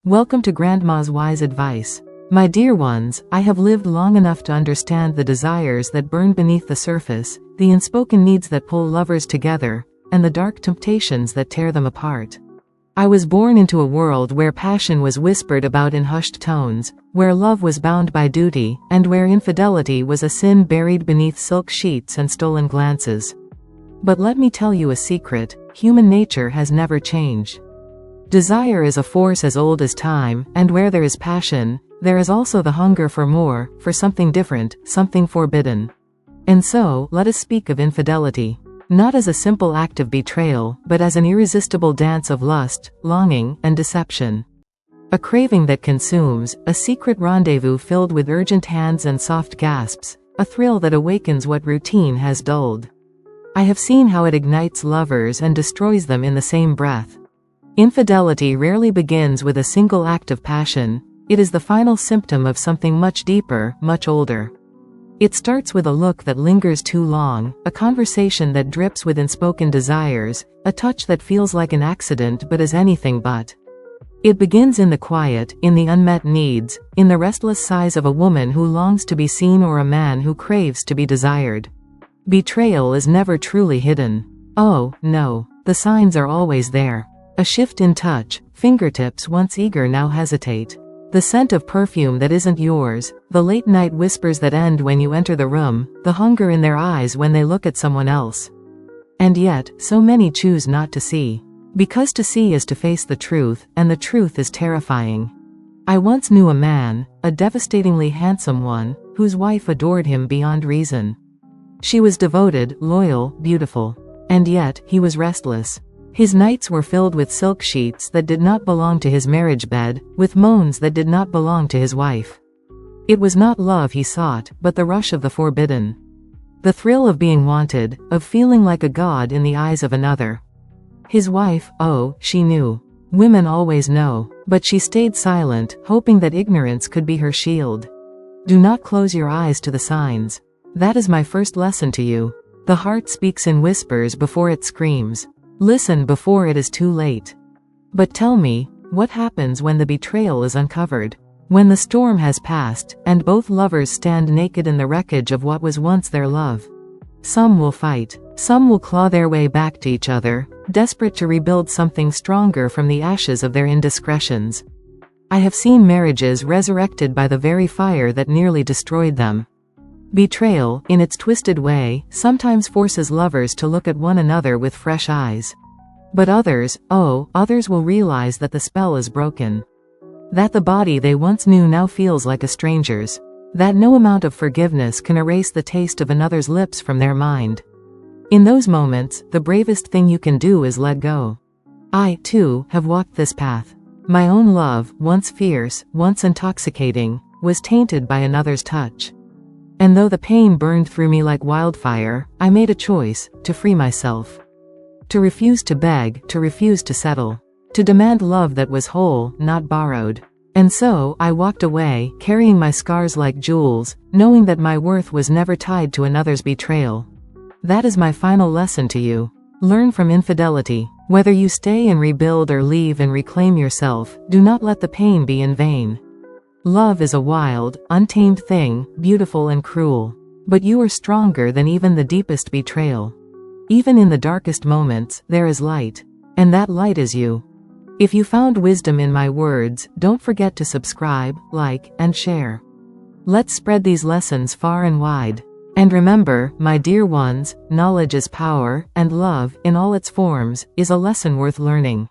Welcome to Grandma's Wise Advice. My dear ones, I have lived long enough to understand the desires that burn beneath the surface, the unspoken needs that pull lovers together, and the dark temptations that tear them apart. I was born into a world where passion was whispered about in hushed tones, where love was bound by duty, and where infidelity was a sin buried beneath silk sheets and stolen glances. But let me tell you a secret: human nature has never changed. Desire is a force as old as time, and where there is passion, there is also the hunger for more, for something different, something forbidden. And so, let us speak of infidelity. Not as a simple act of betrayal, but as an irresistible dance of lust, longing, and deception. A craving that consumes, a secret rendezvous filled with urgent hands and soft gasps, a thrill that awakens what routine has dulled. I have seen how it ignites lovers and destroys them in the same breath. Infidelity rarely begins with a single act of passion. It is the final symptom of something much deeper, much older. It starts with a look that lingers too long, a conversation that drips with unspoken desires, a touch that feels like an accident but is anything but. It begins in the quiet, in the unmet needs, in the restless sighs of a woman who longs to be seen or a man who craves to be desired. Betrayal is never truly hidden. Oh, no. The signs are always there. A shift in touch, fingertips once eager now hesitate. The scent of perfume that isn't yours, the late-night whispers that end when you enter the room, the hunger in their eyes when they look at someone else. And yet, so many choose not to see. Because to see is to face the truth, and the truth is terrifying. I once knew a man, a devastatingly handsome one, whose wife adored him beyond reason. She was devoted, loyal, beautiful. And yet, he was restless. His nights were filled with silk sheets that did not belong to his marriage bed, with moans that did not belong to his wife. It was not love he sought, but the rush of the forbidden. The thrill of being wanted, of feeling like a god in the eyes of another. His wife, oh, she knew. Women always know. But she stayed silent, hoping that ignorance could be her shield. Do not close your eyes to the signs. That is my first lesson to you. The heart speaks in whispers before it screams. Listen before it is too late. But tell me, what happens when the betrayal is uncovered? When the storm has passed, and both lovers stand naked in the wreckage of what was once their love? Some will fight. Some will claw their way back to each other, desperate to rebuild something stronger from the ashes of their indiscretions. I have seen marriages resurrected by the very fire that nearly destroyed them. Betrayal, in its twisted way, sometimes forces lovers to look at one another with fresh eyes. But others, oh, others will realize that the spell is broken. That the body they once knew now feels like a stranger's. That no amount of forgiveness can erase the taste of another's lips from their mind. In those moments, the bravest thing you can do is let go. I, too, have walked this path. My own love, once fierce, once intoxicating, was tainted by another's touch. And though the pain burned through me like wildfire, I made a choice, to free myself. To refuse to beg, to refuse to settle. To demand love that was whole, not borrowed. And so, I walked away, carrying my scars like jewels, knowing that my worth was never tied to another's betrayal. That is my final lesson to you. Learn from infidelity. Whether you stay and rebuild or leave and reclaim yourself, do not let the pain be in vain. Love is a wild, untamed thing, beautiful and cruel. But you are stronger than even the deepest betrayal. Even in the darkest moments, there is light. And that light is you. If you found wisdom in my words, don't forget to subscribe, like, and share. Let's spread these lessons far and wide. And remember, my dear ones, knowledge is power, and love, in all its forms, is a lesson worth learning.